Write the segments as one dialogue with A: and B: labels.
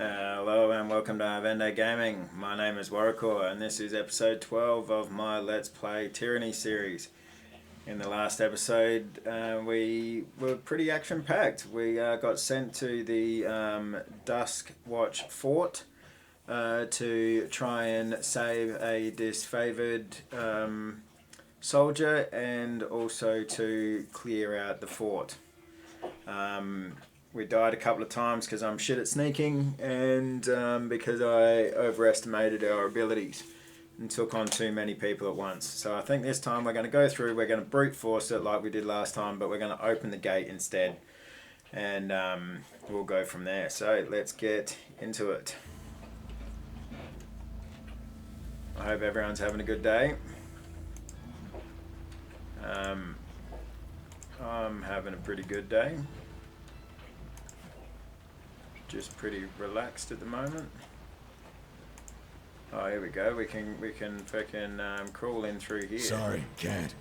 A: Hello and welcome to Vende Gaming. My name is Warrior and this is episode 12 of my Let's Play Tyranny series. In the last episode we were pretty action packed. We got sent to the Duskwatch Fort to try and save a disfavored soldier and also to clear out the fort. We died a couple of times because I'm shit at sneaking and because I overestimated our abilities and took on too many people at once. So I think this time we're going to go through, we're going to brute force it like we did last time, but we're going to open the gate instead and we'll go from there. So let's get into it. I hope everyone's having a good day. I'm having a pretty good day. Just pretty relaxed at the moment. Oh, here we go. We can freaking crawl in through here.
B: Sorry, can't.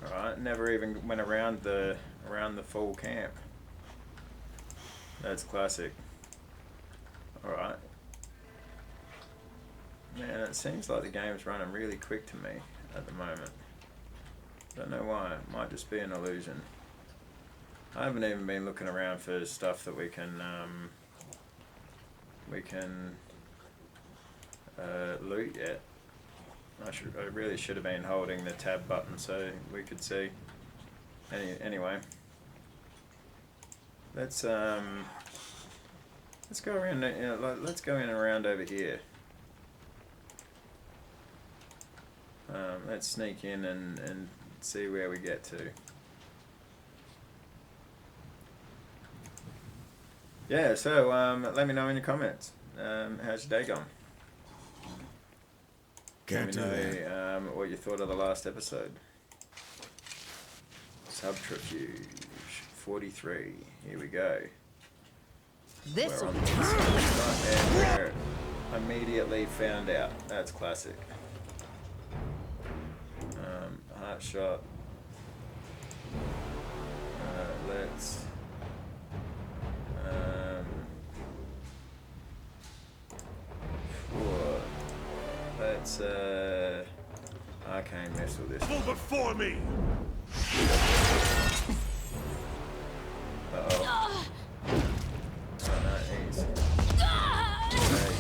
A: All right. Never even went around the full camp. That's classic. All right. Man, it seems like the game's running really quick to me at the moment. Don't know why. It might just be an illusion. I haven't even been looking around for stuff that we can loot yet. I really should have been holding the tab button so we could see. Anyway, let's go around. Let's go in and around over here. Let's sneak in and see where we get to. Yeah, so let me know in your comments. How's your day gone?
B: Can't
A: Let me
B: do that.
A: know what you thought of the last episode. Subterfuge 43. Here we go.
C: This
A: We're on
C: one.
A: the inside and we're immediately found out. That's classic. Heart shot. Let's. Let's I can't mess with this.
B: Move before me.
A: Uh-oh. Oh no, easy.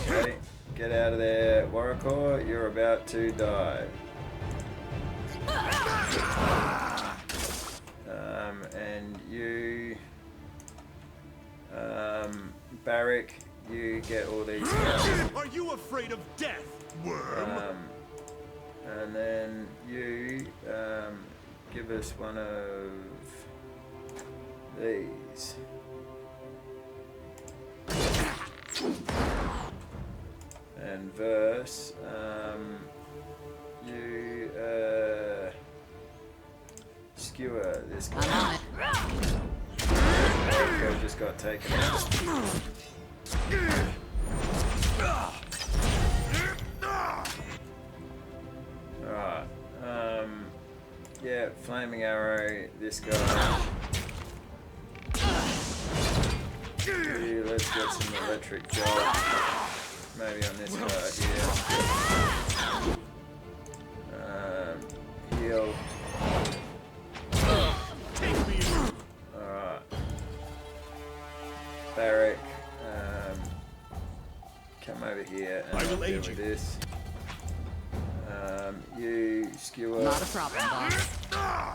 A: Okay, get out of there, Warrior. You're about to die. And you Barrack, you get all these guys.
B: Are you afraid of death, worm?
A: And then you give us one of these. And verse, you skewer this guy. He just got taken out. Alright, yeah, flaming arrow, this guy. Let's get some electric jolt. Maybe on this guy here. Heal. Alright. Barrack, come over here and I'll deal with this. You skewer.
C: Not a problem, boss.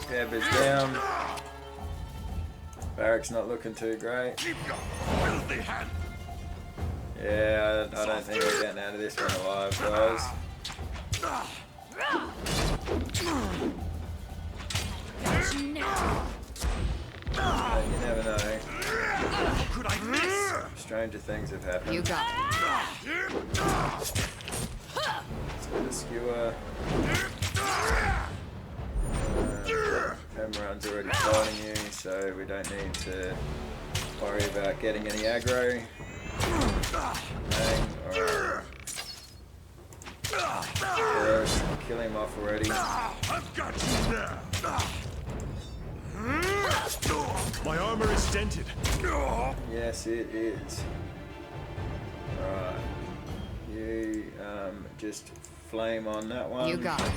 A: Deb is down. Barrack's not looking too great. Yeah, I don't think we're getting out of this one alive, guys. But you never know.
B: Could I miss?
A: Stranger things have happened.
C: You got it.
A: Let's get a skewer. Pemron's already fighting you, so we don't need to worry about getting any aggro. Alright. First, kill him off already.
B: I've got you now. armor is dented.
A: Yes, it is. Alright. You just flame on that one.
C: You got it.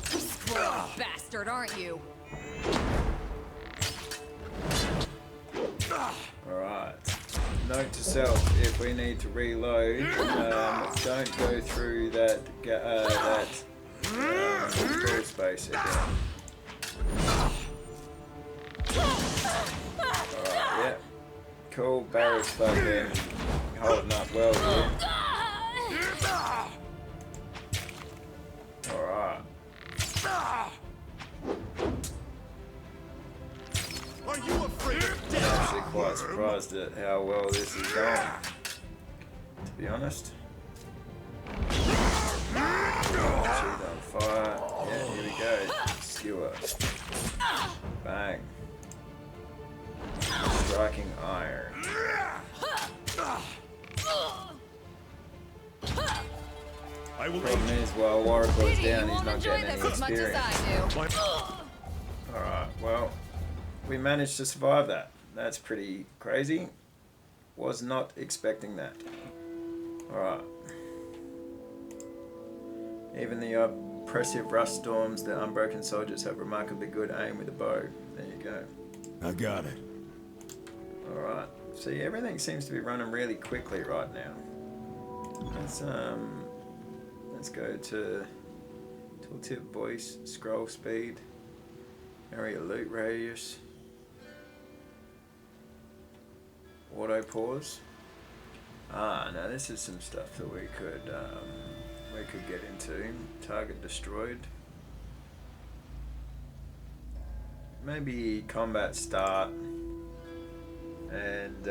C: Squirrel bastard, aren't you?
A: Alright. Note to self, if we need to reload, don't go through that crawl space again. Alright, yeah. Cool, Barrett's fucking holding up well here. Alright.
B: Are you afraid of
A: I'm
B: death?
A: actually quite surprised at how well this is going, to be honest. Shoot on fire. Yeah, here we go. Skewer. Bang. Striking iron.
B: I will
A: Problem
B: aid
A: is, while Warwick was
C: Pity you
A: down, he's
C: won't
A: not
C: enjoy
A: getting any
C: this as much as
A: experience.
C: I do.
A: Alright, well, we managed to survive that. That's pretty crazy. Was not expecting that. Alright. Even the oppressive rust storms, the unbroken soldiers have remarkably good aim with a bow. There you go.
B: I got it.
A: Alright. See, everything seems to be running really quickly right now. Let's go to tooltip voice, scroll speed, area loot radius, auto pause. Now this is some stuff that we could get into. Target destroyed. Maybe combat start. And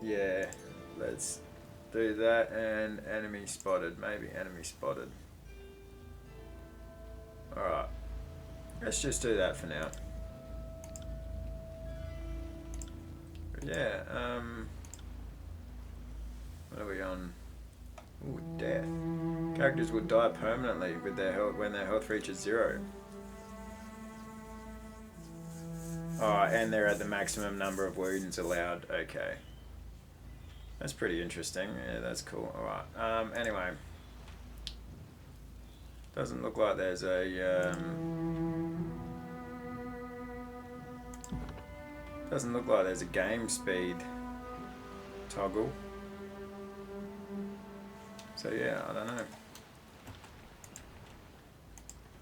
A: yeah, let's do that. And enemy spotted. Maybe enemy spotted. Alright, let's just do that for now. Yeah, what are we on? Ooh, death. Characters will die permanently with their health when their health reaches 0. Oh, and they're at the maximum number of wounds allowed. Okay. That's pretty interesting. Yeah, that's cool. Alright. Anyway. Doesn't look like there's a doesn't look like there's a game speed toggle. So yeah, I don't know.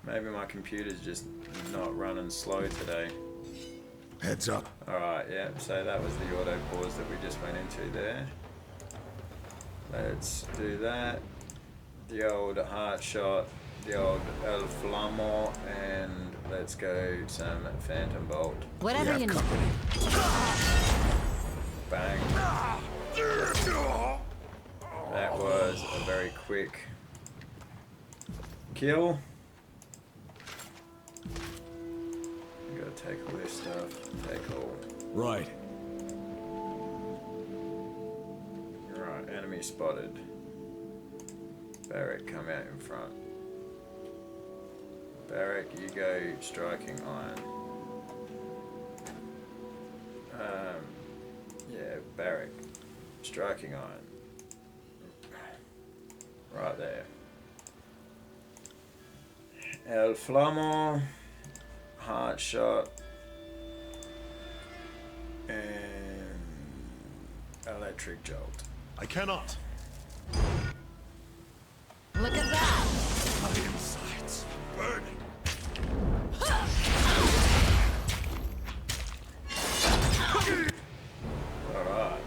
A: Maybe my computer's just not running slow today.
B: Heads up.
A: Alright, yeah, so that was the auto pause that we just went into there. Let's do that. The old heart shot, the old El Flamo, and let's go some Phantom Bolt.
C: Whatever you need.
A: Bang. That was a very quick kill. Gotta take all this stuff. Take all.
B: Right.
A: Right, enemy spotted. Barrack, come out in front. Barrack, you go striking iron. Yeah, Barrack, striking iron. Right there. El Flamo, heart shot, and electric jolt.
B: I cannot.
C: Look at that.
B: My insides burning.
A: Alright.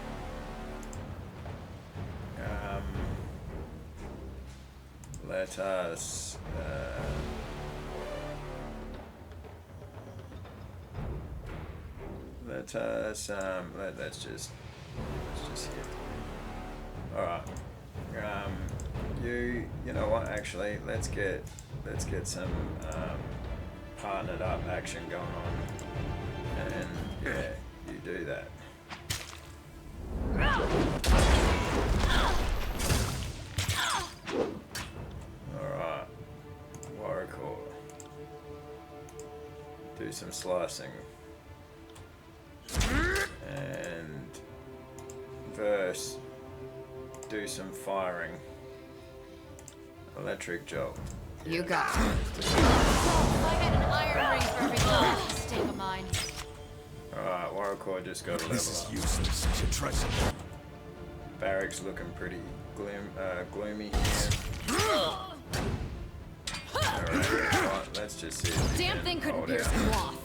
A: Let us let's just hit. Alright. You know what, actually let's get some partnered up action going on. And yeah, you do that. Alright. Warrior. do some slicing. And verse, do some firing. Electric jolt.
C: You got it. I had an iron ring for every little mistake of mine.
A: Alright, Warrior just got a
B: This is
A: level up.
B: useless. I should try some.
A: Barracks looking pretty gloomy here. Alright, let's just see if we
C: Damn
A: can
C: thing couldn't
A: hold
C: pierce
A: out.
C: cloth.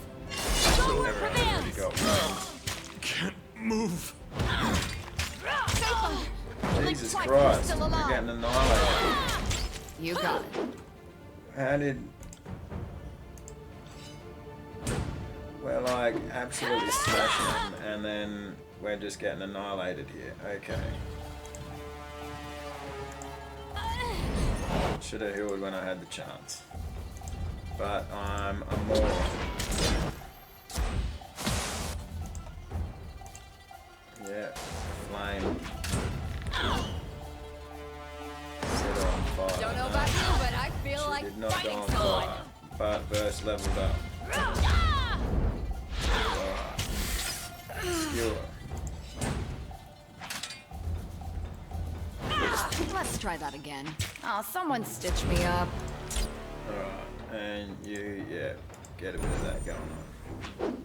C: Go with
A: Everyone's already
C: commands.
A: got one.
B: Can't move.
A: Jesus
C: twice,
A: Christ,
C: still
A: we're
C: alive.
A: getting annihilated.
C: You got it.
A: How did... We're like absolutely smashing them and then we're just getting annihilated here. Okay. Should have healed when I had the chance. But I'm a moron. Yeah, flame. Set her on fire.
C: Don't know about you, but I feel
A: She
C: like
A: did not go
C: fighting
A: on
C: someone.
A: fire. But verse leveled up. Skewer.
C: Let's try that again. Oh, someone stitch me up.
A: Alright, and you, yeah, get a bit of that going on.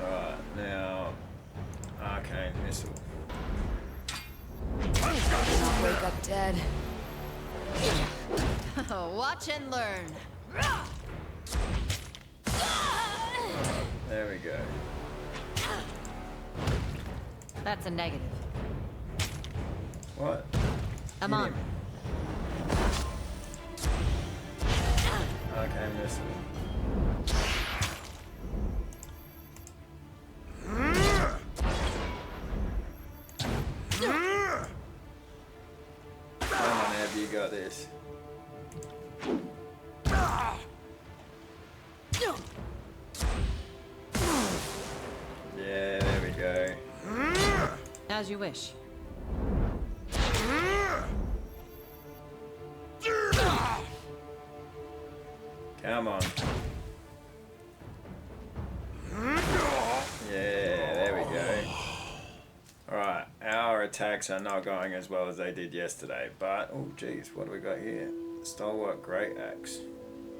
A: Alright, now, arcane missile.
C: Not wake up dead. Watch and learn.
A: There we go.
C: That's a negative.
A: What?
C: I'm
A: Hit
C: on.
A: him. Arcane missile. Come on, Ab, you got this. Yeah, there we go.
C: As you wish.
A: Come on. Yeah, there we go. Alright, our attacks are not going as well as they did yesterday, but, oh geez, what do we got here? Stalwart Great Axe.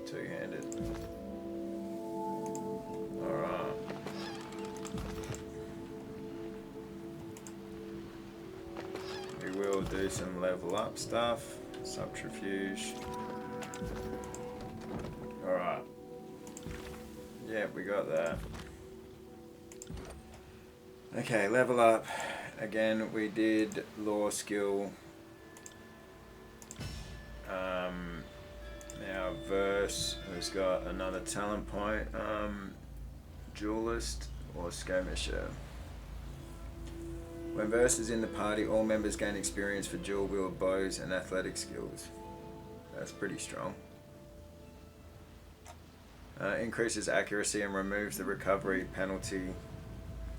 A: Two-handed. Alright. We will do some level up stuff. Subterfuge. Alright. Yeah, we got that. Okay, level up. Again, we did law skill. Now verse has got another talent point. Duelist or skirmisher. When verse is in the party, all members gain experience for dual wield bows and athletic skills. That's pretty strong. Increases accuracy and removes the recovery penalty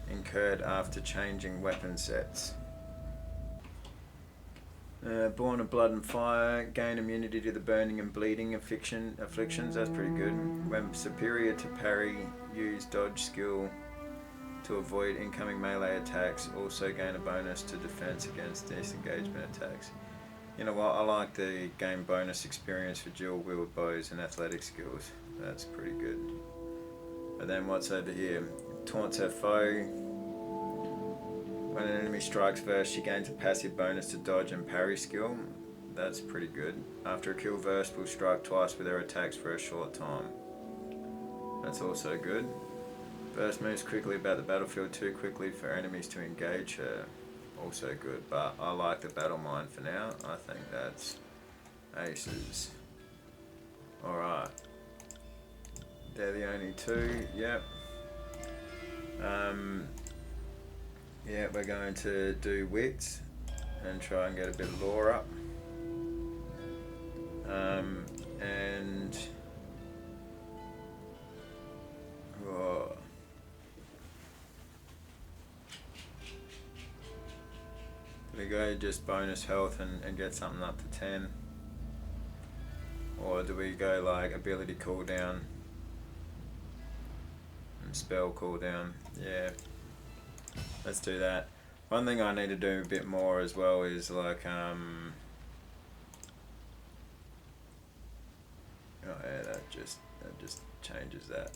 A: incurred after changing weapon sets. Born of Blood and Fire, gain immunity to the burning and bleeding afflictions. That's pretty good. When superior to parry, use dodge skill to avoid incoming melee attacks. Also gain a bonus to defense against disengagement attacks. You know what? I like the gain bonus experience for dual wield bows and athletic skills. That's pretty good. And then what's over here? Taunts her foe. When an enemy strikes first, she gains a passive bonus to dodge and parry skill. That's pretty good. After a kill, Verse will strike twice with her attacks for a short time. That's also good. Verse moves quickly about the battlefield too quickly for enemies to engage her. Also good, but I like the battle mind for now. I think that's aces. Alright. They're the only two, yep. Yeah, we're going to do wits and try and get a bit of lore up. And oh. We go just bonus health and get something up to 10. Or do we go like ability cooldown and spell cooldown? Yeah, let's do that. One thing I need to do a bit more as well is like oh yeah, that just changes that.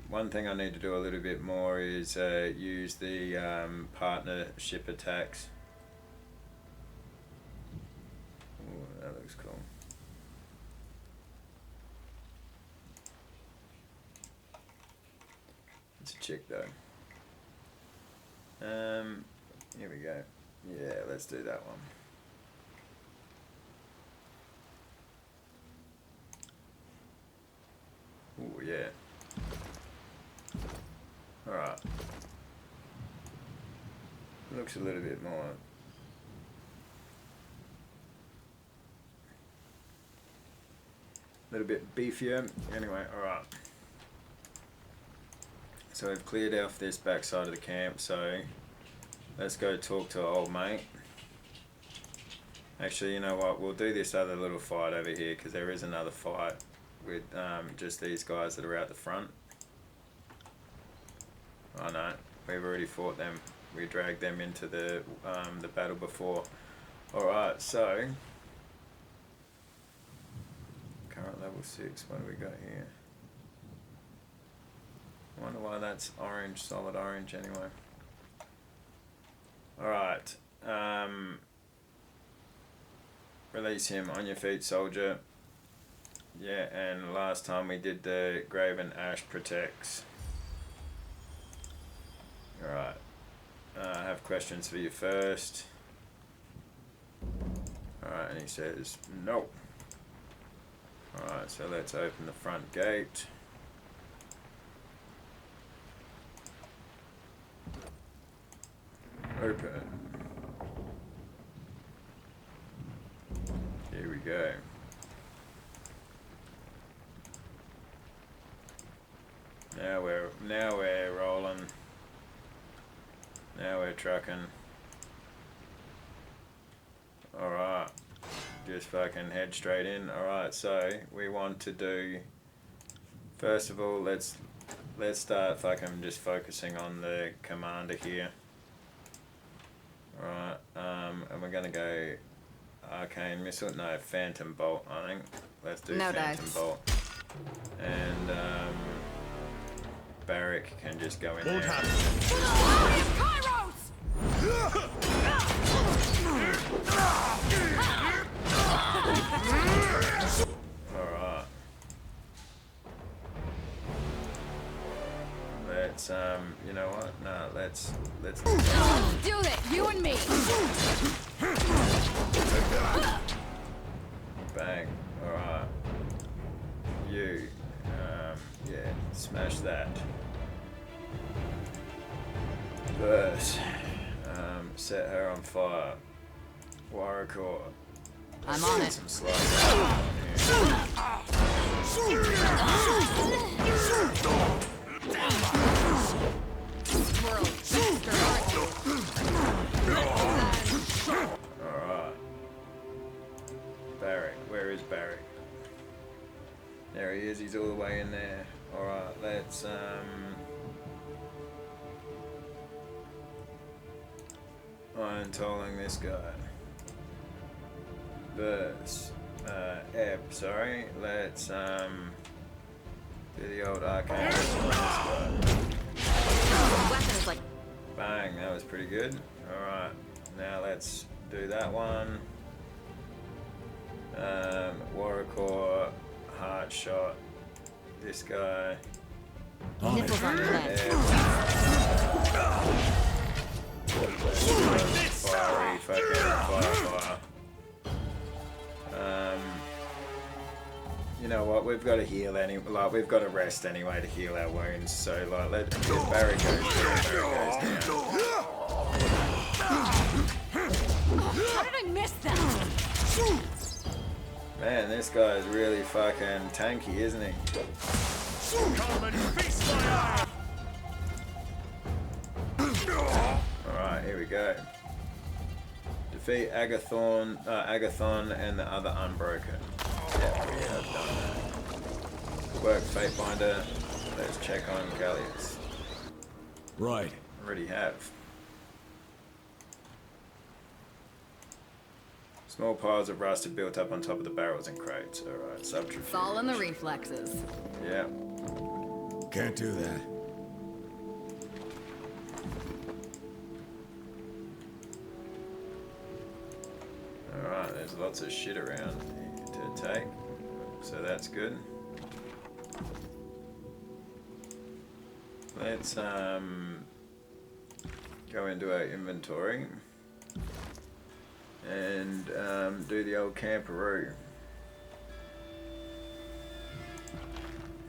A: One thing I need to do a little bit more is use the partnership attacks. Ooh, that looks cool. It's a chick though. Here we go. Yeah, let's do that one. Ooh, yeah. Alright. Looks a little bit more. A little bit beefier. Anyway, alright. So we've cleared off this back side of the camp, so let's go talk to old mate. Actually, you know what? We'll do this other little fight over here because there is another fight with just these guys that are out the front. Oh no, we've already fought them. We dragged them into the battle before. Alright, so current level 6, what do we got here? I wonder why that's orange, solid orange anyway. Alright, release him. On your feet, soldier. Yeah, and last time we did the Graven Ashe protects. Alright, I have questions for you first. Alright, and he says no. Alright, so let's open the front gate. Open. Here we go. Now we're rolling. Now we're trucking. Alright. Just fucking head straight in. Alright, so we want to do, first of all, let's start fucking just focusing on the commander here. Alright, and we're gonna go Arcane Missile, no, Phantom Bolt, I think. Let's do
D: No
A: Phantom
D: dice.
A: Bolt. And Barrack can just go in
B: Won't
A: there.
B: happen.
A: Alright. Let's you know what? No, let's
C: Do it, you and me.
A: bang. Alright. You yeah, smash that. Burst. Set her on fire. Warrior.
D: I'm on it.
A: Some slice on Alright. Barrack. Where is Barrack? There he is, he's all the way in there. Alright, let's iron tolling this guy. Burst. Ebb, sorry. Let's do the old arcane on this guy.
D: Weapon is like
A: Bang, that was pretty good. Alright, now let's do that one. Warrior, heart shot. This guy.
D: nipples on your neck.
A: Fiery, fucking fire. You know what? We've got to heal we've got to rest anyway to heal our wounds. So like, let Barry goes down.
C: How did I miss that?
A: Man, this guy is really fucking tanky, isn't he?
B: Come and feast my eye.
A: Alright, here we go. Defeat Agathon and the other Unbroken. Yeah, I've done that. Good work, Fatebinder. Let's check on Gallius.
B: Right.
A: Already have. Small piles of rust have built up on top of the barrels and crates. Alright, subterfuge.
D: It's all in the reflexes.
A: Yeah.
B: Can't do that.
A: Alright, there's lots of shit around to take. So that's good. Let's go into our inventory and do the old camperoo.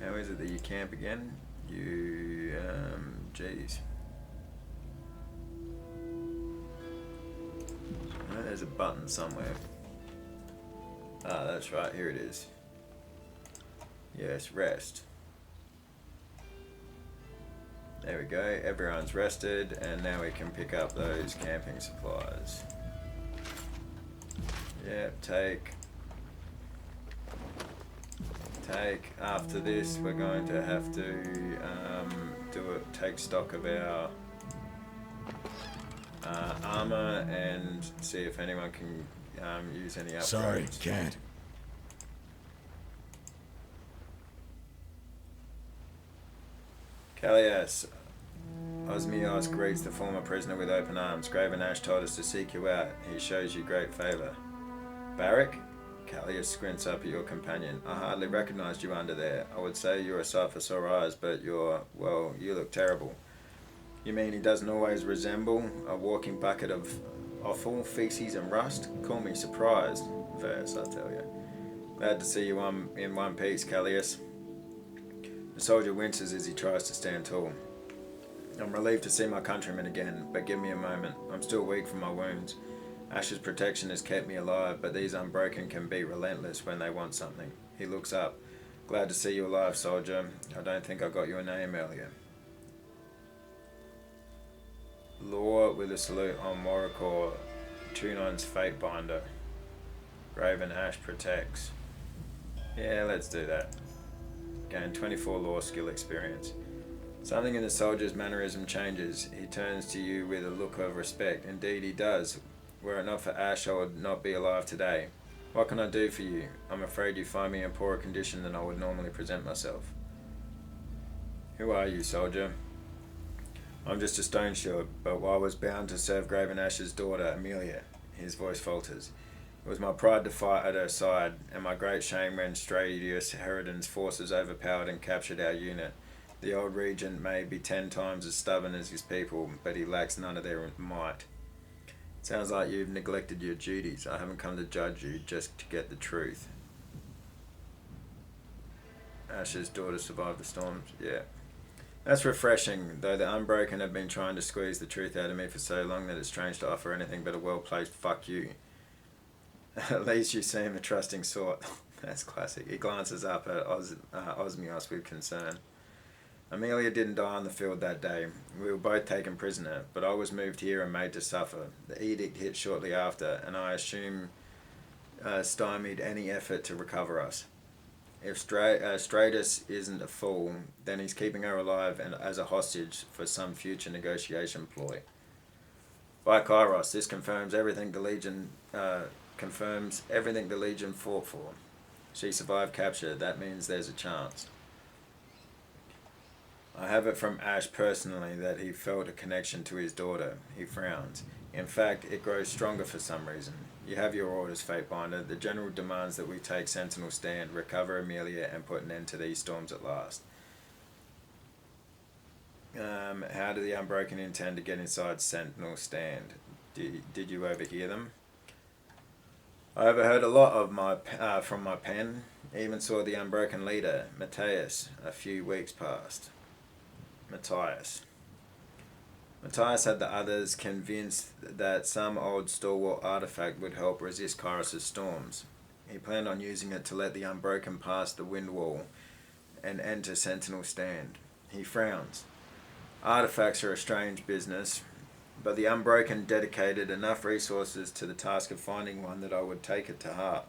A: How is it that you camp again? You, geez. Oh, there's a button somewhere. Ah, that's right, here it is. Yes, rest. There we go, everyone's rested, and now we can pick up those camping supplies. Yep, take. After this, we're going to have to take stock of our armor and see if anyone can use any upgrades.
B: Sorry, can't.
A: Callias, Osmios greets the former prisoner with open arms. Graven Ashe told us to seek you out. He shows you great favor. Barrack? Callias squints up at your companion. I hardly recognized you under there. I would say you're a sight for sore eyes, but well, you look terrible. You mean he doesn't always resemble a walking bucket of offal, feces and rust? Call me surprised. Verse, I tell you. Glad to see you in one piece, Callias. The soldier winces as he tries to stand tall. I'm relieved to see my countrymen again, but give me a moment. I'm still weak from my wounds. Ashe's protection has kept me alive, but these Unbroken can be relentless when they want something. He looks up. Glad to see you alive, soldier. I don't think I got your name earlier. Law with a salute on Morocco. Tunon's Fatebinder. Graven Ashe protects. Yeah, let's do that. Gain 24 law skill experience. Something in the soldier's mannerism changes. He turns to you with a look of respect. Indeed he does. Were it not for Ashe, I would not be alive today. What can I do for you? I'm afraid you find me in poorer condition than I would normally present myself. Who are you, soldier? I'm just a stone shield, but I was bound to serve Graven Ashe's daughter, Amelia. His voice falters. It was my pride to fight at her side, and my great shame when Stradius Herodin's forces overpowered and captured our unit. The old regent may be 10 times as stubborn as his people, but he lacks none of their might. Sounds like you've neglected your duties. I haven't come to judge you, just to get the truth. Ashe's daughter survived the storms? Yeah. That's refreshing, though the Unbroken have been trying to squeeze the truth out of me for so long that it's strange to offer anything but a well-placed fuck you. At least you seem a trusting sort. That's classic. He glances up at Osmios with concern. Amelia didn't die on the field that day. We were both taken prisoner, but I was moved here and made to suffer. The edict hit shortly after, and I assume stymied any effort to recover us. If Stratus isn't a fool, then he's keeping her alive and as a hostage for some future negotiation ploy. By Kairos, this confirms everything the Legion fought for. She survived capture. That means there's a chance. I have it from Ashe personally that he felt a connection to his daughter. He frowns. In fact, it grows stronger for some reason. You have your orders, Fatebinder. The general demands that we take Sentinel Stand, recover Amelia, and put an end to these storms at last. How do the Unbroken intend to get inside Sentinel Stand? Did you overhear them? I overheard a lot of from my pen. Even saw the Unbroken leader, Matthias, a few weeks past. Matthias had the others convinced that some old stalwart artifact would help resist Kairos' storms. He planned on using it to let the Unbroken pass the wind wall and enter Sentinel Stand. He frowns. Artifacts are a strange business. but the Unbroken dedicated enough resources to the task of finding one that I would take it to heart.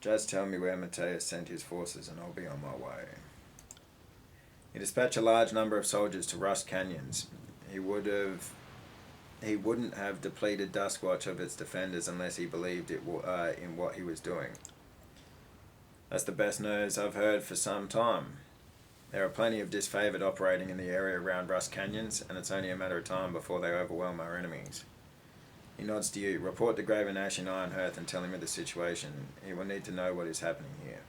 A: Just tell me where Mateus sent his forces and I'll be on my way. He dispatched a large number of soldiers to Rust Canyons. He wouldn't have depleted Duskwatch of its defenders unless he believed in what he was doing. That's the best news I've heard for some time. There are plenty of disfavored operating in the area around Rust Canyons, and it's only a matter of time before they overwhelm our enemies. He nods to you. Report to Graven Ashe in Ironhearth and tell him of the situation. He will need to know what is happening here.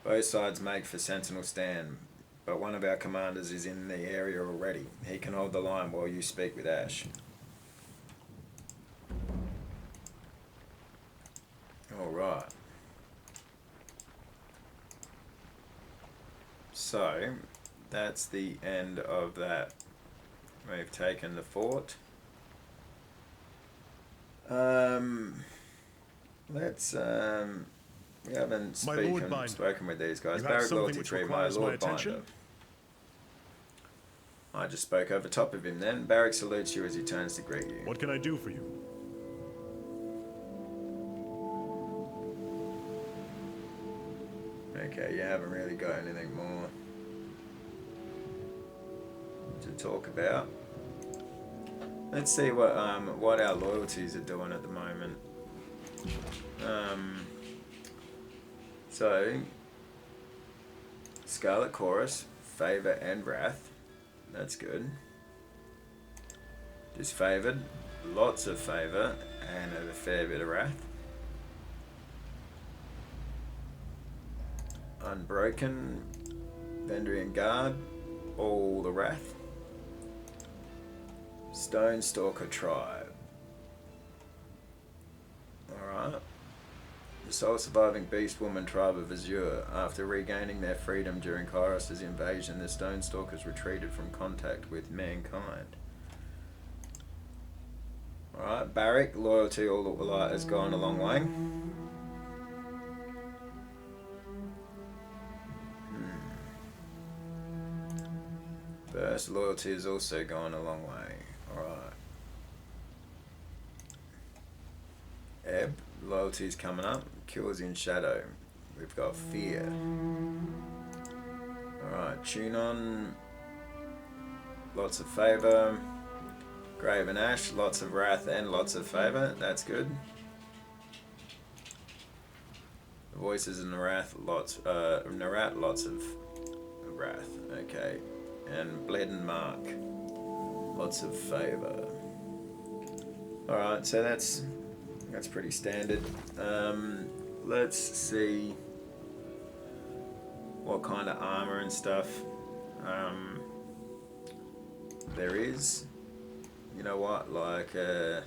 A: Both sides make for Sentinel Stand, but one of our commanders is in the area already. He can hold the line while you speak with Ashe. Alright. So, that's the end of that. We've taken the fort. We haven't spoken with these guys. Barrack Loyalty 3, my Lord Binder. I just spoke over top of him then. Barrack salutes you as he turns to greet you.
E: What can I do for you?
A: Okay, you haven't really got anything more to talk about. Let's see what our loyalties are doing at the moment. So Scarlet Chorus, Favor and Wrath. That's good. Disfavored, lots of Favor and a fair bit of Wrath. Unbroken, Vendrian Guard, all the Wrath. Stone Stalker Tribe. Alright. The sole surviving beast woman tribe of Azure. After regaining their freedom during Kairos' invasion, the Stone Stalkers retreated from contact with mankind. Alright, Barrack, loyalty all the light has gone a long way. Burst loyalty has also gone a long way. Alright. Ebb, loyalty's coming up. Kills in shadow. We've got fear. Alright, tune on. Lots of favor. Graven Ashe, lots of wrath and lots of favor. That's good. The voices in Narat, lots of wrath. Okay. And Bled and Mark, lots of favor. Alright, so that's pretty standard. Let's see what kind of armor and stuff there is. You know what, like this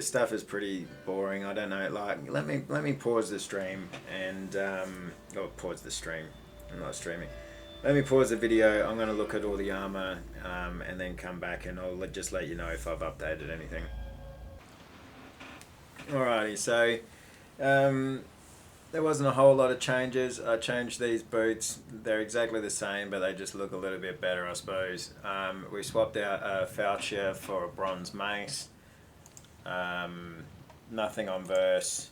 A: stuff is pretty boring. I don't know, like let me pause the stream and pause the stream. I'm not streaming. Let me pause the video. I'm going to look at all the armor and then come back and I'll just let you know if I've updated anything. Alrighty, so there wasn't a whole lot of changes. I changed these boots. They're exactly the same, but they just look a little bit better, I suppose. We swapped out Faucia for a bronze mace. Nothing on verse.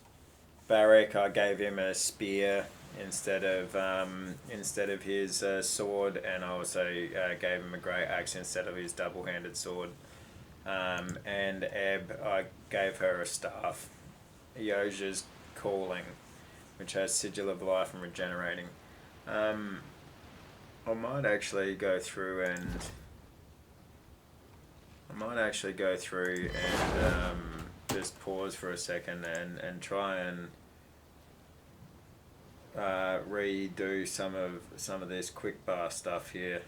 A: Barrack, I gave him a spear instead of his sword, and I also gave him a great axe instead of his double-handed sword. And Ebb, I gave her a staff, Yoja's Calling, which has Sigil of Life and Regenerating. I might actually go through and just pause for a second and try and redo some of this quick bar stuff here,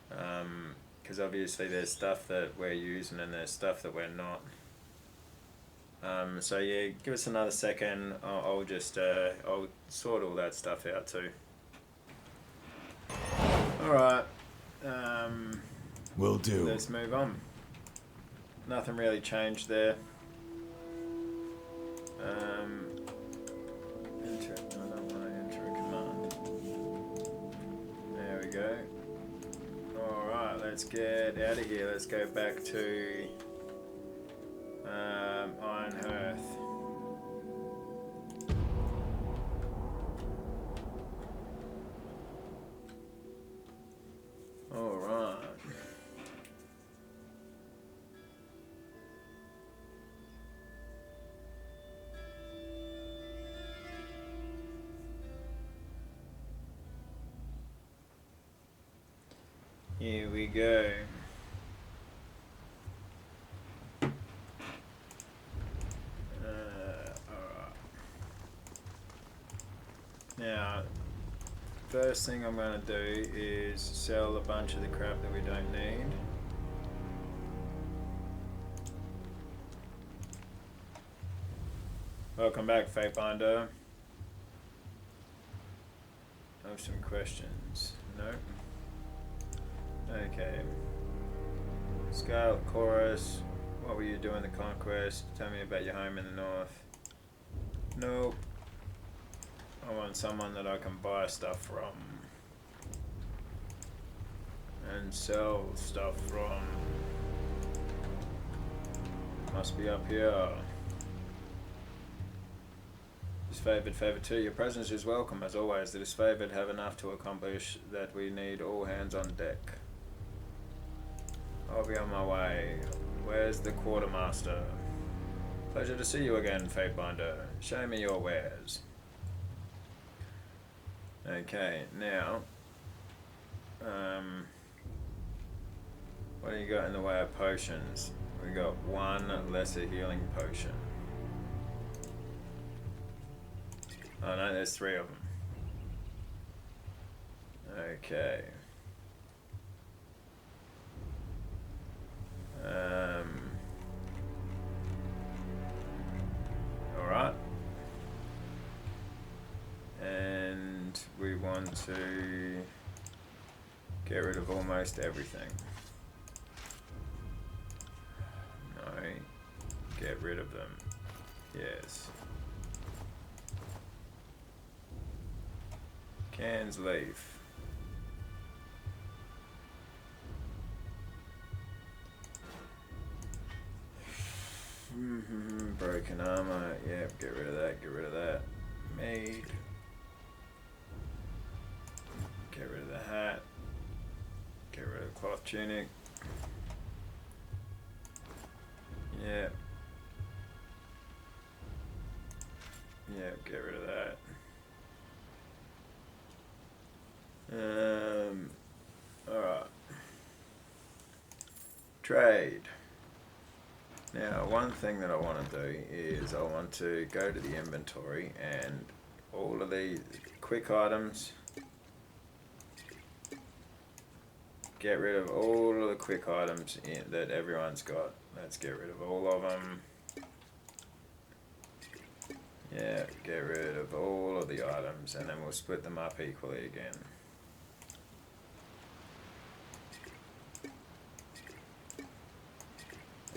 A: because obviously there's stuff that we're using and there's stuff that we're not. So yeah, give us another second. I'll sort all that stuff out too. All right.
B: Will do.
A: Let's move on. Nothing really changed there. I don't want to enter a command. There we go. Alright. get out of here. Let's go back to Iron Hearth. Alright. Here we go. Alright. Now, first thing I'm going to do is sell a bunch of the crap that we don't need. Welcome back, Fatebinder. I have some questions. Nope. Okay. Scarlet Chorus, what were you doing the conquest? Tell me about your home in the north. Nope. I want someone that I can buy stuff from. And sell stuff from. Must be up here. Disfavored, favored 2. Your presence is welcome as always. The disfavored have enough to accomplish that we need all hands on deck. I'll be on my way. Where's the quartermaster? Pleasure to see you again, Fatebinder. Show me your wares. Okay, now, what do you got in the way of potions? We got one lesser healing potion. Oh no, there's 3 of them. Okay. Alright. And we want to get rid of almost everything. No. Get rid of them. Yes. Cans leaf. Broken armor, yep, get rid of that, get rid of that. Made. Get rid of the hat. Get rid of the cloth tunic. Yep. Yep, get rid of that. Alright. Trade. Now, one thing that I want to do is I want to go to the inventory and all of these quick items, get rid of all of the quick items that everyone's got. Let's get rid of all of them. Yeah, get rid of all of the items and then we'll split them up equally again.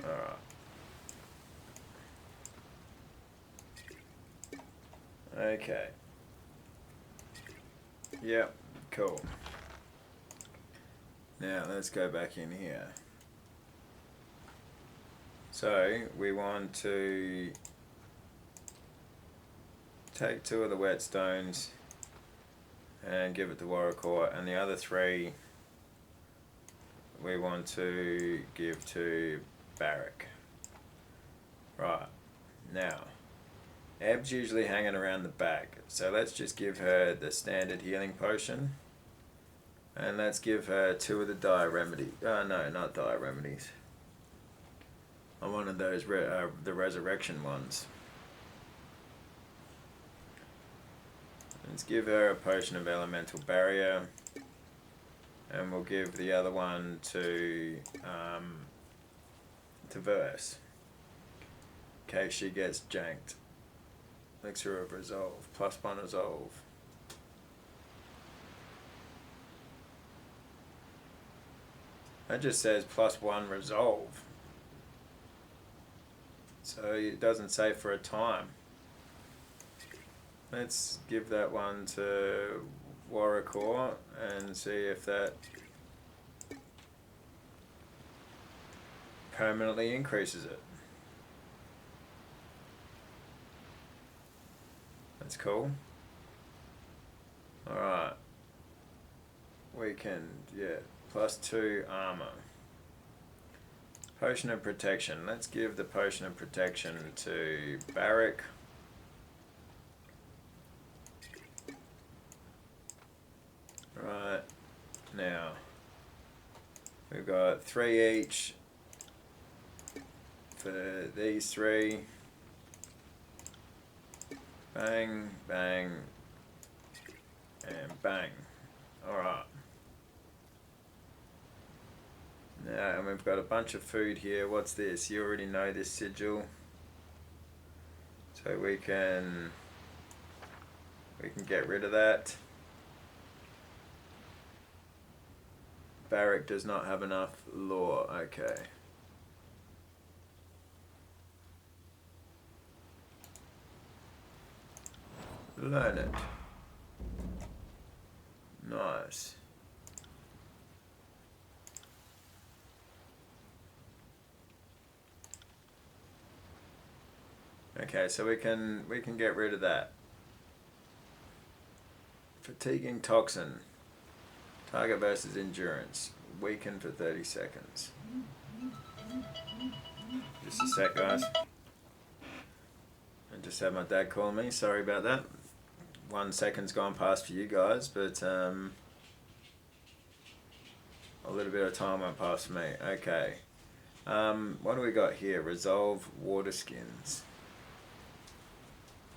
A: Alright. Okay. Yep, cool. Now let's go back in here. So we want to take 2 of the whetstones and give it to Warrior, and the other 3 we want to give to Barrack. Right, now Eb's usually hanging around the back, so let's just give her the standard healing potion and let's give her 2 of the dire remedy. No, not dire remedies. I wanted those the resurrection ones. Let's give her a potion of elemental barrier, and we'll give the other one to Verse, in case she gets janked. Elixir of Resolve, +1 resolve. That just says +1 resolve. So it doesn't say for a time. Let's give that one to Warrior and see if that permanently increases it. That's cool. Alright. We can, yeah, +2 armor. Potion of protection. Let's give the potion of protection to Barrack. Right. Now, we've got 3 each for these 3. Bang, bang, and bang. Alright. Now, and we've got a bunch of food here. What's this? You already know this sigil. So we can get rid of that. Barrack does not have enough lore. Okay. Learn it. Nice. Okay, so we can get rid of that. Fatiguing toxin. Target versus endurance. Weaken for 30 seconds. Just a sec, guys. I just had my dad call me. Sorry about that. 1 second's gone past for you guys, but a little bit of time went past for me. Okay. What do we got here? Resolve water skins.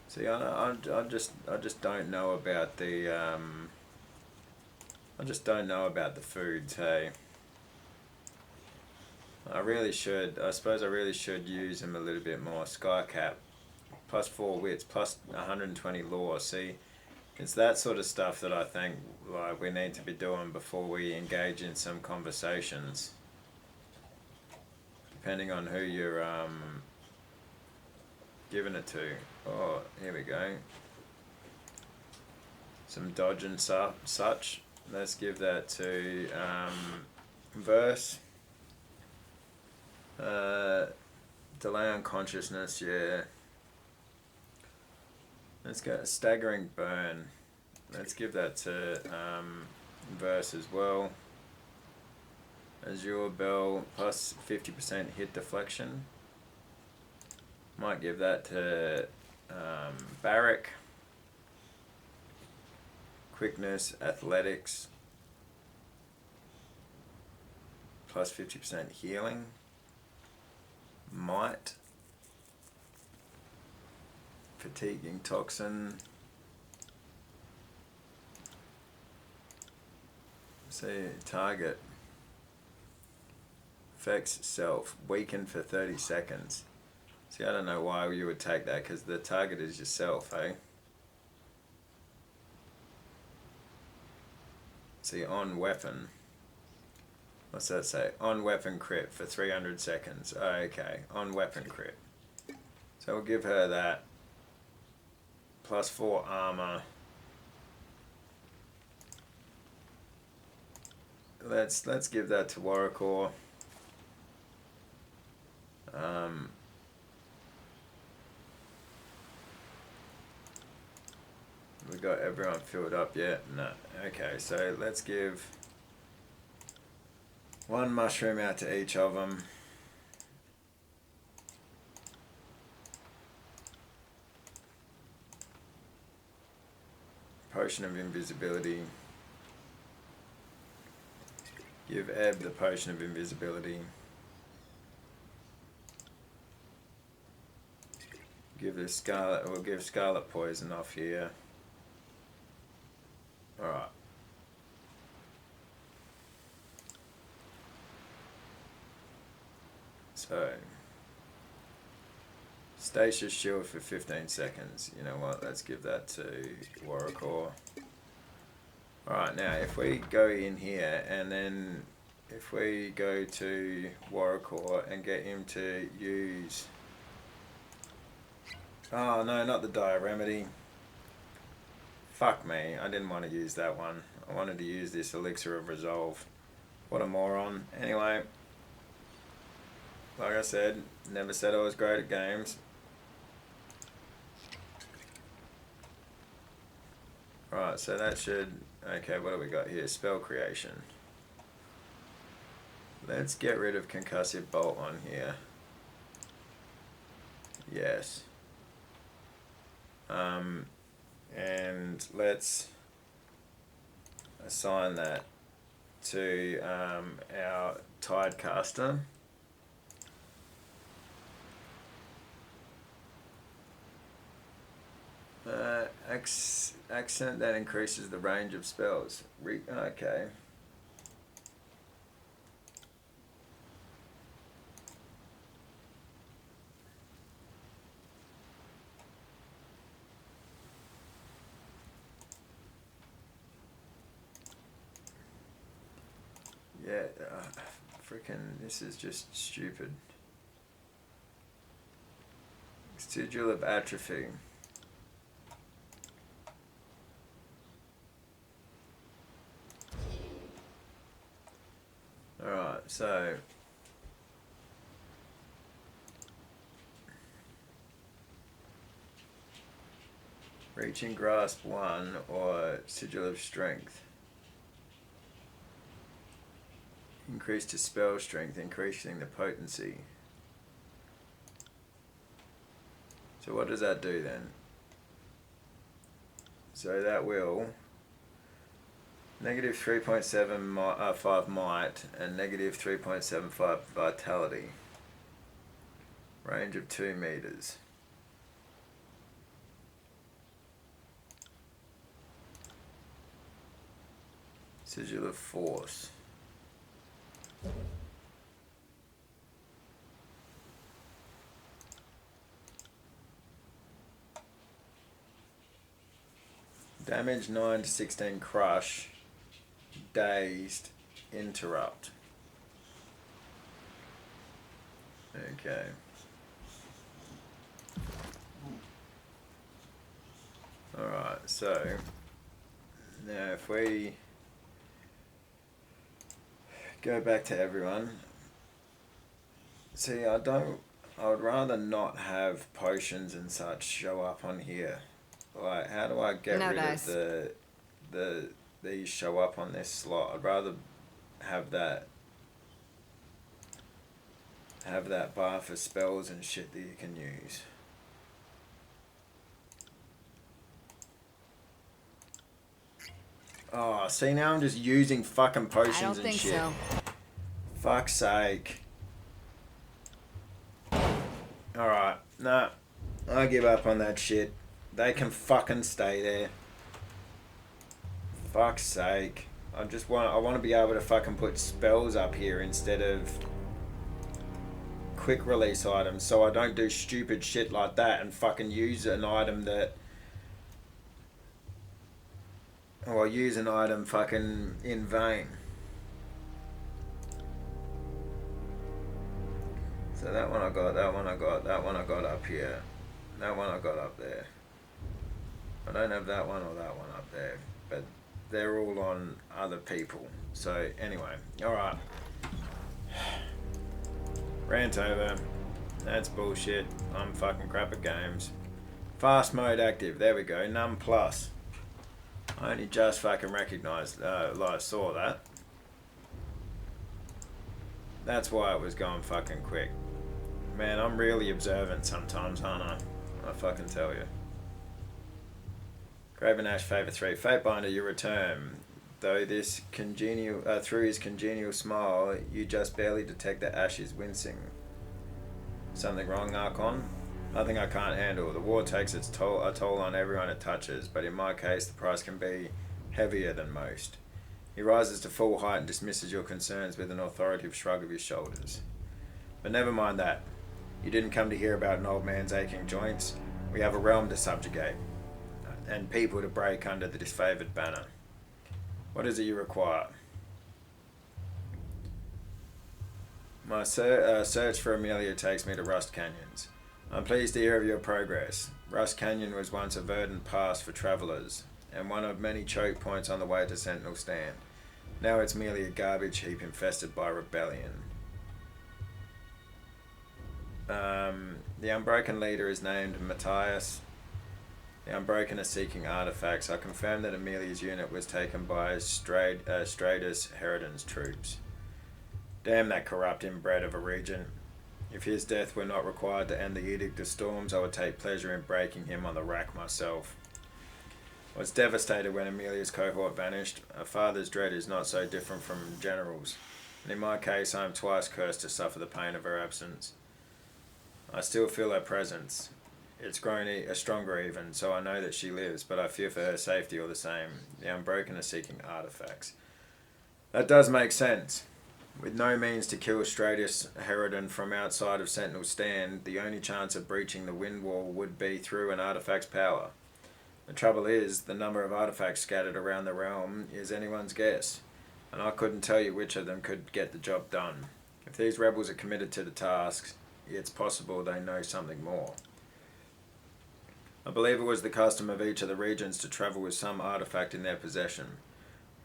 A: See, I just don't know about the I just don't know about the foods. Hey, I really should. I suppose I really should use them a little bit more. Skycap, +4 wits, +120 lore. See, it's that sort of stuff that I think like we need to be doing before we engage in some conversations. Depending on who you're giving it to. Oh, here we go. Some dodge and such. Let's give that to Verse. Delay unconsciousness, yeah. Let's go staggering burn. Let's give that to Verse as well. Azure Bell plus 50% hit deflection. Might give that to Barrack. Quickness, athletics, plus 50% healing. Might. Fatiguing toxin. See, target. Affects self. Weaken for 30 seconds. See, I don't know why you would take that, because the target is yourself, eh? See, on weapon. What's that say? On weapon crit for 300 seconds. Oh, okay, on weapon crit. So we'll give her that. +4 armor. Let's give that to Warrior. We got everyone filled up yet? No. Okay, so let's give 1 mushroom out to each of them. Potion of invisibility. Give Ebb the potion of invisibility. Give the Scarlet, we'll give Scarlet poison off here. Alright. So, Stasis shield for 15 seconds. You know what, let's give that to Warrior. Alright, now if we go in here and then if we go to Warrior and get him to use... Oh no, not the Dire Remedy. Fuck me, I didn't want to use that one. I wanted to use this Elixir of Resolve. What a moron. Anyway. Like I said, never said I was great at games. Right, so that should... Okay, what do we got here? Spell creation. Let's get rid of concussive bolt on here. Yes. And let's assign that to our Tidecaster. Accent that increases the range of spells. Okay. Yeah, freaking, this is just stupid. Sigil of Atrophy. Alright, so... Reaching Grasp 1 or Sigil of Strength. Increase to spell strength, increasing the potency. So what does that do then? So that will... Negative 3.75 might and negative 3.75 vitality. Range of 2 meters. Sigil of Force. Damage 9 to 16 crush. Dazed, interrupt. Okay. Alright, so now if we go back to everyone. See, I would rather not have potions and such show up on here. Like, how do I get rid of these show up on this slot? I'd rather have that bar for spells and shit that you can use. Oh, see, now I'm just using fucking potions and shit. I don't think so. Fuck's sake. Alright, nah. I give up on that shit. They can fucking stay there. Fuck's sake. I want to be able to fucking put spells up here instead of quick release items, so I don't do stupid shit like that and fucking use an item that... Or use an item fucking in vain. So that one I got, that one I got, that one I got up here. That one I got up there. I don't have that one or that one up there, but they're all on other people. So anyway, alright. Rant over. That's bullshit. I'm fucking crap at games. Fast mode active. There we go. Num plus. I only just fucking recognised, saw that. That's why it was going fucking quick. Man, I'm really observant sometimes, aren't I? I fucking tell you. Graven Ashe favor 3. Fatebinder, you return. Though this congenial, through his congenial smile, you just barely detect that Ashe is wincing. Something wrong, Archon? Nothing I can't handle. The war takes a toll on everyone it touches, but in my case, the price can be heavier than most. He rises to full height and dismisses your concerns with an authoritative shrug of his shoulders. But never mind that. You didn't come to hear about an old man's aching joints. We have a realm to subjugate, and people to break under the disfavored banner. What is it you require? My search for Amelia takes me to Rust Canyons. I'm pleased to hear of your progress. Rust Canyon was once a verdant pass for travellers, and one of many choke points on the way to Sentinel Stand. Now it's merely a garbage heap infested by rebellion. The Unbroken leader is named Matthias. The Unbroken are seeking artifacts. I confirmed that Amelia's unit was taken by Stratus Herodin's troops. Damn that corrupt inbred of a regent. If his death were not required to end the Edict of Storms, I would take pleasure in breaking him on the rack myself. I was devastated when Amelia's cohort vanished. A father's dread is not so different from generals, and in my case I am twice cursed to suffer the pain of her absence. I still feel her presence. It's grown stronger even, so I know that she lives, but I fear for her safety all the same. The Unbroken are seeking artifacts. That does make sense. With no means to kill Stratus Herodin from outside of Sentinel Stand, the only chance of breaching the wind wall would be through an artifact's power. The trouble is, the number of artifacts scattered around the realm is anyone's guess, and I couldn't tell you which of them could get the job done. If these rebels are committed to the tasks, it's possible they know something more. I believe it was the custom of each of the regions to travel with some artifact in their possession.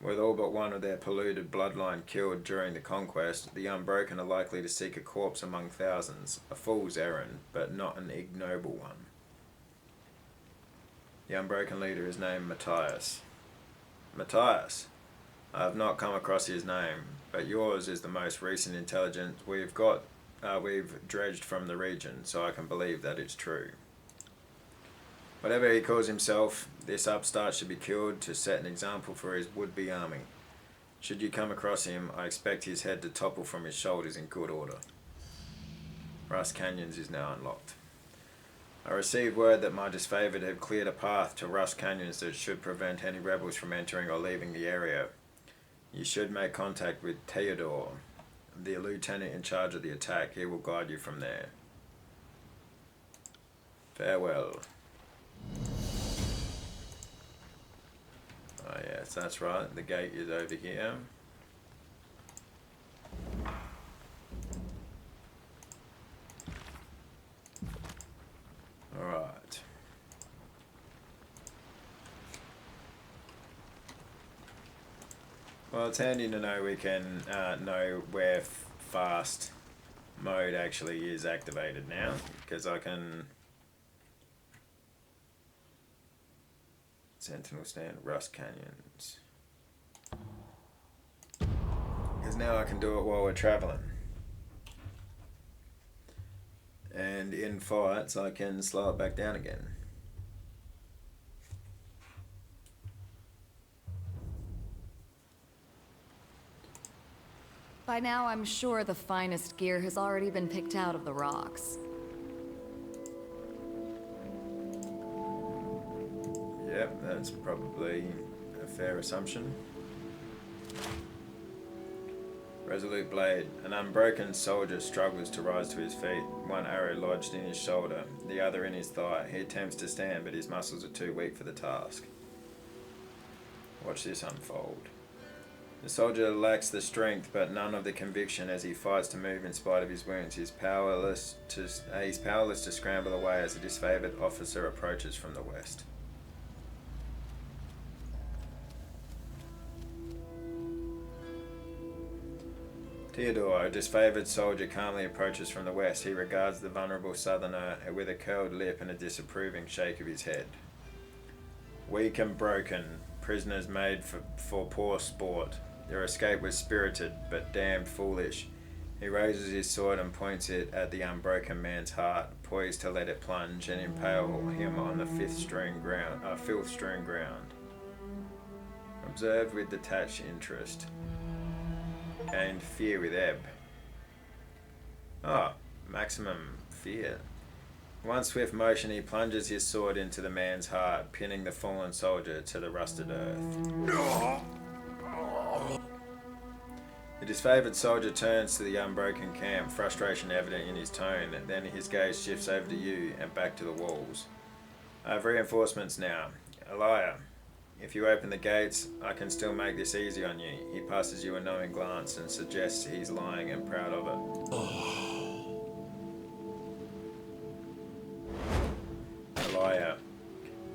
A: With all but one of their polluted bloodline killed during the conquest, the Unbroken are likely to seek a corpse among thousands, a fool's errand, but not an ignoble one. The Unbroken leader is named Matthias. Matthias? I have not come across his name, but yours is the most recent intelligence we've dredged from the region, so I can believe that it's true. Whatever he calls himself, this upstart should be killed to set an example for his would-be army. Should you come across him, I expect his head to topple from his shoulders in good order. Rust Canyons is now unlocked. I received word that my disfavored have cleared a path to Rust Canyons that should prevent any rebels from entering or leaving the area. You should make contact with Theodore, the lieutenant in charge of the attack. He will guide you from there. Farewell. Oh yes, that's right. The gate is over here. Alright. Well, it's handy to know we can know where fast mode actually is activated now, because I can... Sentinel Stand, Rust Canyons. Because now I can do it while we're traveling. And in fights I can slow it back down again.
D: By now, I'm sure the finest gear has already been picked out of the rocks.
A: Yep, that's probably a fair assumption. Resolute blade. An unbroken soldier struggles to rise to his feet. One arrow lodged in his shoulder, the other in his thigh. He attempts to stand, but his muscles are too weak for the task. Watch this unfold. The soldier lacks the strength, but none of the conviction as he fights to move in spite of his wounds. He's powerless to scramble away as a disfavored officer approaches from the west. Theodore, a disfavored soldier, calmly approaches from the west. He regards the vulnerable southerner with a curled lip and a disapproving shake of his head. Weak and broken, prisoners made for poor sport. Their escape was spirited, but damned foolish. He raises his sword and points it at the unbroken man's heart, poised to let it plunge and impale him on the filth strewn ground. Observed with detached interest. Gained fear with ebb. Maximum fear. One swift motion, he plunges his sword into the man's heart, pinning the fallen soldier to the rusted earth. The disfavored soldier turns to the unbroken camp, frustration evident in his tone. Then his gaze shifts over to you and back to the walls. I have reinforcements now. Elia, if you open the gates, I can still make this easy on you. He passes you a knowing glance and suggests he's lying and proud of it. Elia,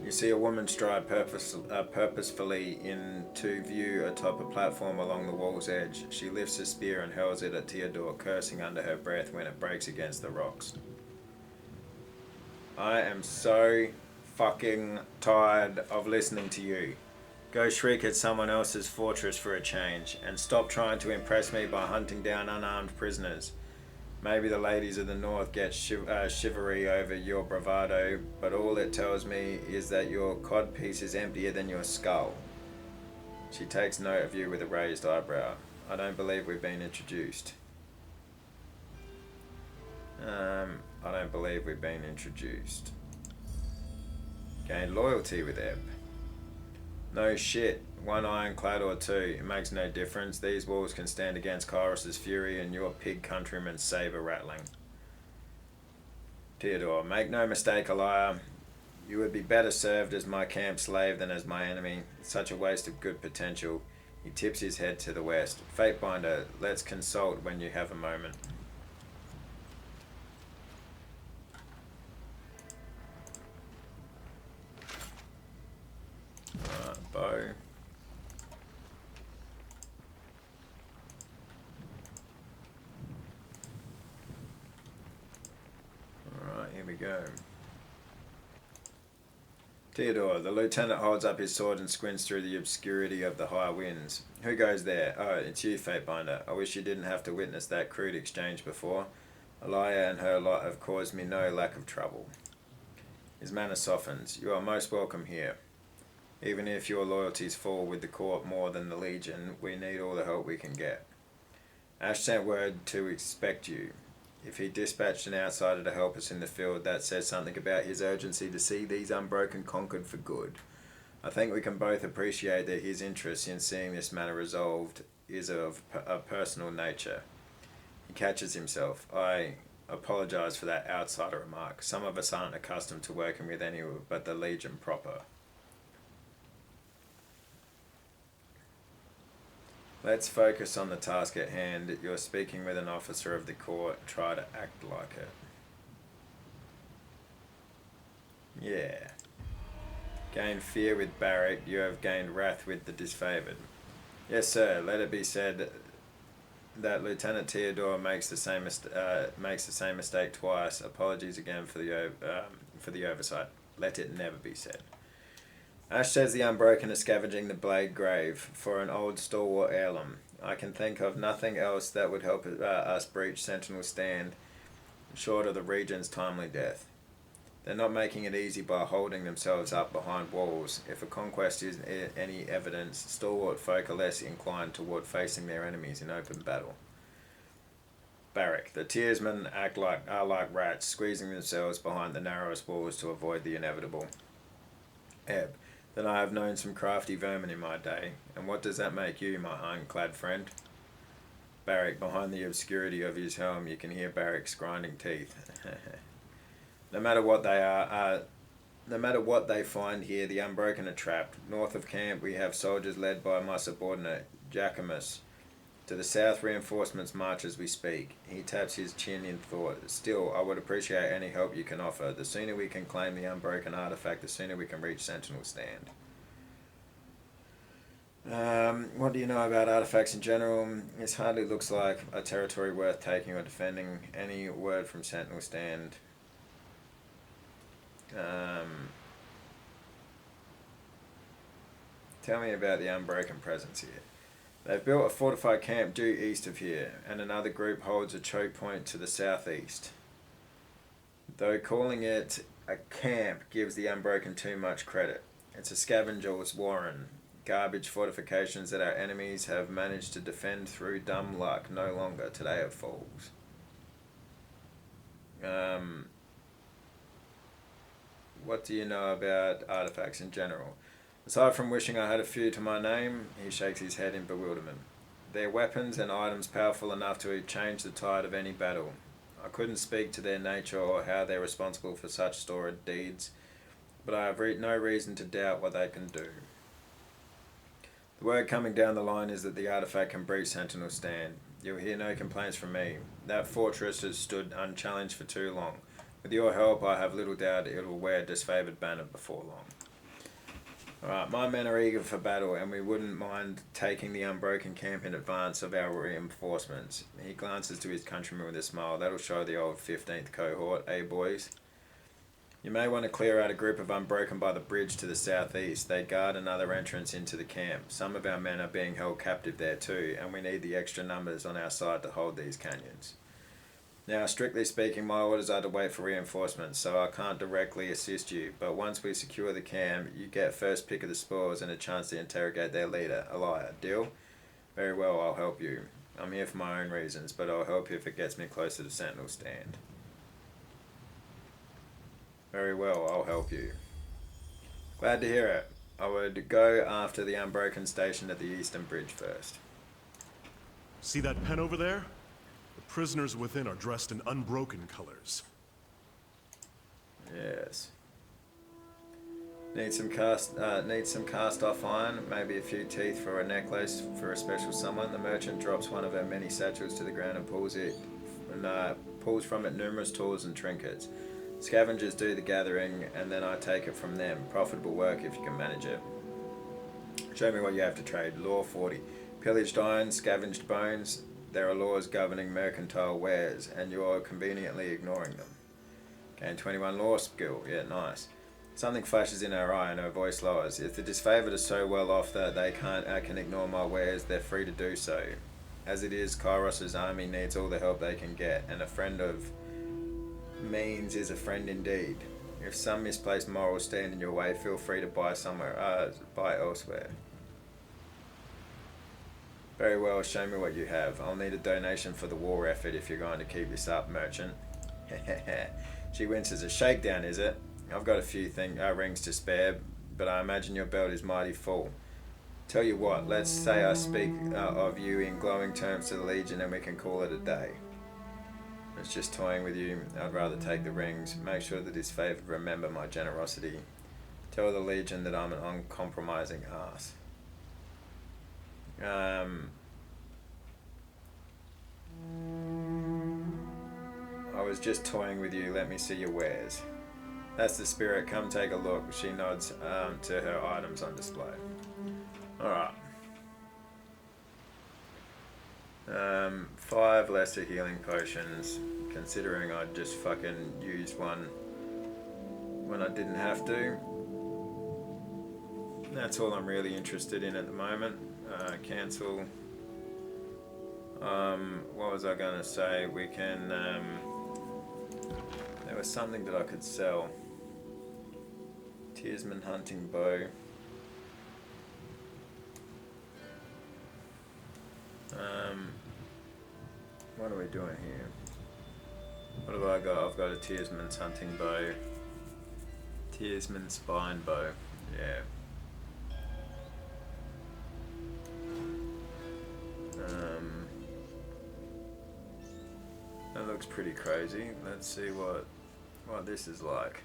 A: you see a woman stride purposefully into view atop a platform along the wall's edge. She lifts a spear and hurls it at Theodore, cursing under her breath when it breaks against the rocks. I am so fucking tired of listening to you. Go shriek at someone else's fortress for a change, and stop trying to impress me by hunting down unarmed prisoners. Maybe the ladies of the north get chivalry over your bravado, but all it tells me is that your codpiece is emptier than your skull. She takes note of you with a raised eyebrow. I don't believe we've been introduced. I don't believe we've been introduced. Gained loyalty with Ebb. No shit. One ironclad or two. It makes no difference. These walls can stand against Kyros's fury and your pig countryman's saber rattling. Theodore, make no mistake, Elia. You would be better served as my camp slave than as my enemy. It's such a waste of good potential. He tips his head to the west. Fatebinder, let's consult when you have a moment. Bow. Alright, here we go. Theodore, the lieutenant holds up his sword and squints through the obscurity of the high winds. Who goes there? Oh, it's you, Fatebinder. I wish you didn't have to witness that crude exchange before. Elia and her lot have caused me no lack of trouble. His manner softens. You are most welcome here. Even if your loyalties fall with the court more than the Legion, we need all the help we can get. Ashe sent word to expect you. If he dispatched an outsider to help us in the field, that says something about his urgency to see these Unbroken conquered for good. I think we can both appreciate that his interest in seeing this matter resolved is of a personal nature. He catches himself. I apologise for that outsider remark. Some of us aren't accustomed to working with anyone but the Legion proper. Let's focus on the task at hand. You're speaking with an officer of the court. Try to act like it. Yeah. Gain fear with Barrack. You have gained wrath with the disfavored. Yes, sir. Let it be said that Lieutenant Theodore makes the same mistake twice. Apologies again for the oversight. Let it never be said. Ashe says the Unbroken are scavenging the Blade Grave for an old stalwart heirloom. I can think of nothing else that would help us breach Sentinel Stand, short of the Regent's timely death. They're not making it easy by holding themselves up behind walls. If a conquest is any evidence, stalwart folk are less inclined toward facing their enemies in open battle. Barrack. The Tearsmen are like rats, squeezing themselves behind the narrowest walls to avoid the inevitable. Ebb. Then I have known some crafty vermin in my day. And what does that make you, my ironclad friend? Barrack, behind the obscurity of his helm, you can hear Barrack's grinding teeth. No matter what they find here, the Unbroken are trapped. North of camp, we have soldiers led by my subordinate, Jacquemus. To the south, reinforcements march as we speak. He taps his chin in thought. Still, I would appreciate any help you can offer. The sooner we can claim the Unbroken artifact, the sooner we can reach Sentinel Stand. What do you know about artifacts in general? This hardly looks like a territory worth taking or defending. Any word from Sentinel Stand? Tell me about the Unbroken presence here. They've built a fortified camp due east of here, and another group holds a choke point to the southeast. Though calling it a camp gives the Unbroken too much credit. It's a scavenger's warren. Garbage fortifications that our enemies have managed to defend through dumb luck no longer today it falls. What do you know about artifacts in general? Aside from wishing I had a few to my name, he shakes his head in bewilderment. They're weapons and items powerful enough to change the tide of any battle. I couldn't speak to their nature or how they're responsible for such storied deeds, but I have no reason to doubt what they can do. The word coming down the line is that the artifact can breach Sentinel Stand. You'll hear no complaints from me. That fortress has stood unchallenged for too long. With your help, I have little doubt it will wear disfavored banner before long. Alright, my men are eager for battle, and we wouldn't mind taking the Unbroken camp in advance of our reinforcements. He glances to his countrymen with a smile. That'll show the old 15th cohort, eh boys? You may want to clear out a group of Unbroken by the bridge to the southeast. They guard another entrance into the camp. Some of our men are being held captive there too, and we need the extra numbers on our side to hold these canyons. Now, strictly speaking, my orders are to wait for reinforcements, so I can't directly assist you, but once we secure the camp, you get first pick of the spoils and a chance to interrogate their leader, Elia. Deal? Very well, I'll help you. I'm here for my own reasons, but I'll help you if it gets me closer to Sentinel Stand. Very well, I'll help you. Glad to hear it. I would go after the Unbroken station at the Eastern Bridge first.
E: See that pen over there? The prisoners within are dressed in Unbroken colors.
A: Yes. Need some cast off iron, maybe a few teeth for a necklace for a special someone. The merchant drops one of her many satchels to the ground and pulls from it numerous tools and trinkets. Scavengers do the gathering, and then I take it from them. Profitable work if you can manage it. Show me what you have to trade. Law 40. Pillaged iron, scavenged bones. There are laws governing mercantile wares, and you are conveniently ignoring them. Gain 21 law skill. Yeah, nice. Something flashes in her eye and her voice lowers. If the disfavored are so well off that they can ignore my wares, they're free to do so. As it is, Kairos' army needs all the help they can get, and a friend of means is a friend indeed. If some misplaced morals stand in your way, feel free to buy elsewhere. Very well, show me what you have. I'll need a donation for the war effort if you're going to keep this up, merchant. She winces. A shakedown, is it? I've got a few rings to spare, but I imagine your belt is mighty full. Tell you what, let's say I speak of you in glowing terms to the Legion and we can call it a day. It's just toying with you. I'd rather take the rings. Make sure that his favour remember my generosity. Tell the Legion that I'm an uncompromising ass. I was just toying with you. Let me see your wares. That's the spirit. Come take a look. She nods to her items on display. Alright. 5 lesser healing potions, considering I just fucking used one when I didn't have to. That's all I'm really interested in at the moment. Cancel. What was I gonna say? We can, there was something that I could sell. Tearsman hunting bow. What are we doing here? What have I got? I've got a Tearsman's hunting bow. Tearsman's spine bow. Yeah. That looks pretty crazy. Let's see what this is like.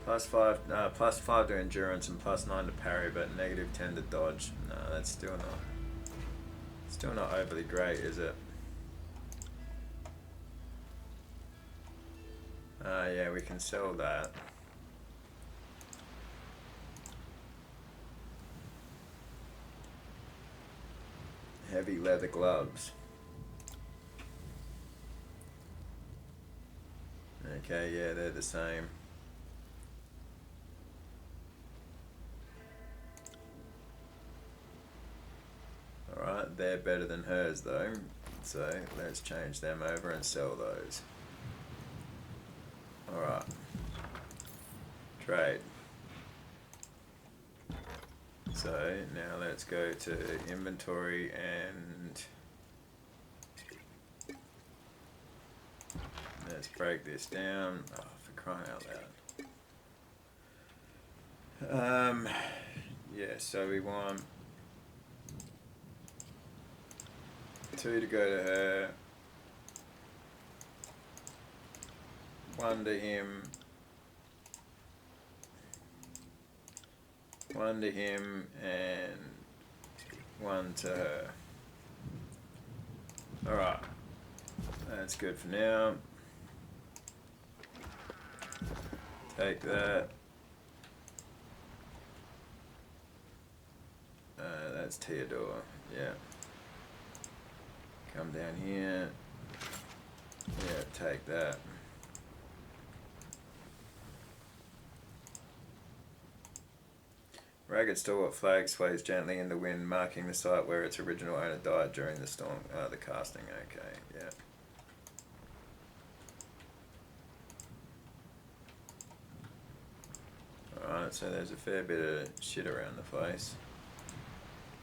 A: +5 to endurance and +9 to parry, but -10 to dodge. No, that's still not overly great, is it? Yeah, we can sell that. Heavy leather gloves. Okay, yeah, they're the same. Alright, they're better than hers though, so let's change them over and sell those. Alright. Trade. So now let's go to inventory and let's break this down. Oh, for crying out loud. Yeah, so we want 2 to go to her, 1 to him, 1 to him, and 1 to her. Alright, that's good for now. Take that. That's Theodore, yeah. Come down here. Yeah, take that. Ragged stalwart flag sways gently in the wind, marking the site where its original owner died during the storm. The casting, okay, yeah. Alright, so there's a fair bit of shit around the place.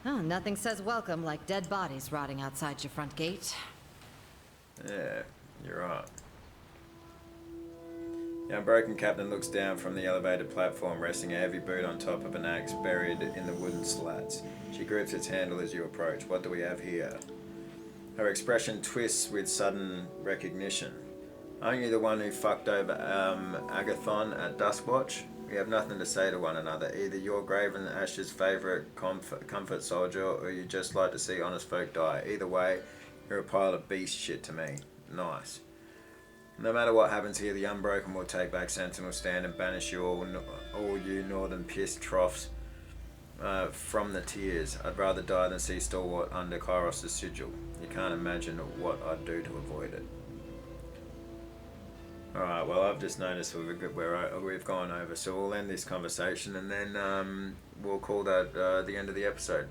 F: Oh, nothing says welcome like dead bodies rotting outside your front gate.
A: Yeah, you're right. The unbroken captain looks down from the elevated platform, resting a heavy boot on top of an axe buried in the wooden slats. She grips its handle as you approach. What do we have here? Her expression twists with sudden recognition. Aren't you the one who fucked over Agathon at Duskwatch? We have nothing to say to one another. Either you're Graven Ashe's favourite comfort soldier, or you just like to see honest folk die. Either way, you're a pile of beast shit to me. Nice. No matter what happens here, the Unbroken will take back Sentinel Stand and banish you all you northern piss troughs from the tears. I'd rather die than see Stalwart under Kairos' sigil. You can't imagine what I'd do to avoid it. Alright, well, I've just noticed we've gone over, so we'll end this conversation and then we'll call that the end of the episode.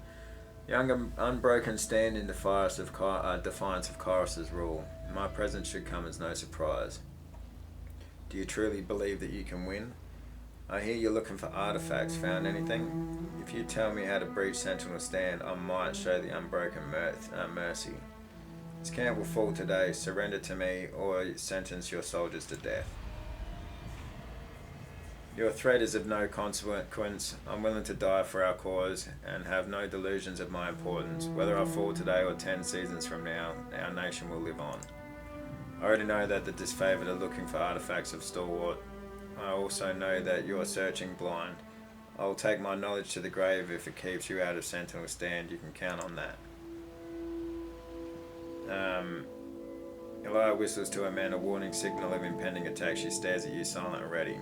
A: The Unbroken stand in defiance of Kairos' rule. My presence should come as no surprise. Do you truly believe that you can win? I hear you're looking for artifacts. Found anything? If you tell me how to breach Sentinel Stand, I might show the Unbroken mercy. This camp will fall today. Surrender to me or sentence your soldiers to death. Your threat is of no consequence. I'm willing to die for our cause and have no delusions of my importance. Whether I fall today or 10 seasons from now, our nation will live on. I already know that the disfavored are looking for artifacts of Stalwart. I also know that you're searching blind. I will take my knowledge to the grave if it keeps you out of Sentinel Stand. You can count on that. Elia whistles to her men a warning signal of impending attack. She stares at you silent and ready.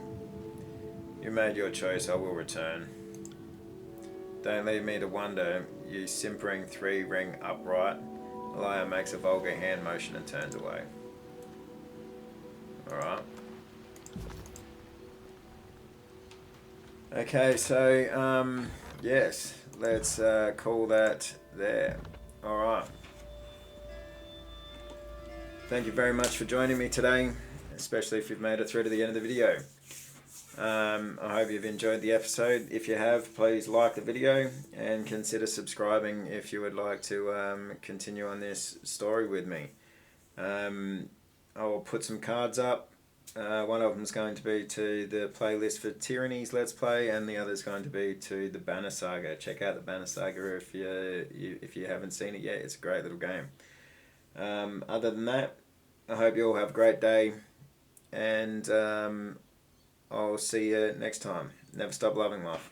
A: You made your choice, I will return. Don't leave me to wonder, you simpering three-ring upright. Elia makes a vulgar hand motion and turns away. Alright. Okay, so, yes, let's call that there. Alright. Thank you very much for joining me today, especially if you've made it through to the end of the video. I hope you've enjoyed the episode. If you have, please like the video and consider subscribing if you would like to continue on this story with me. I'll put some cards up. One of them is going to be to the playlist for Tyranny's Let's Play, and the other is going to be to the Banner Saga. Check out the Banner Saga if you haven't seen it yet. It's a great little game. Other than that, I hope you all have a great day, and I'll see you next time. Never stop loving life.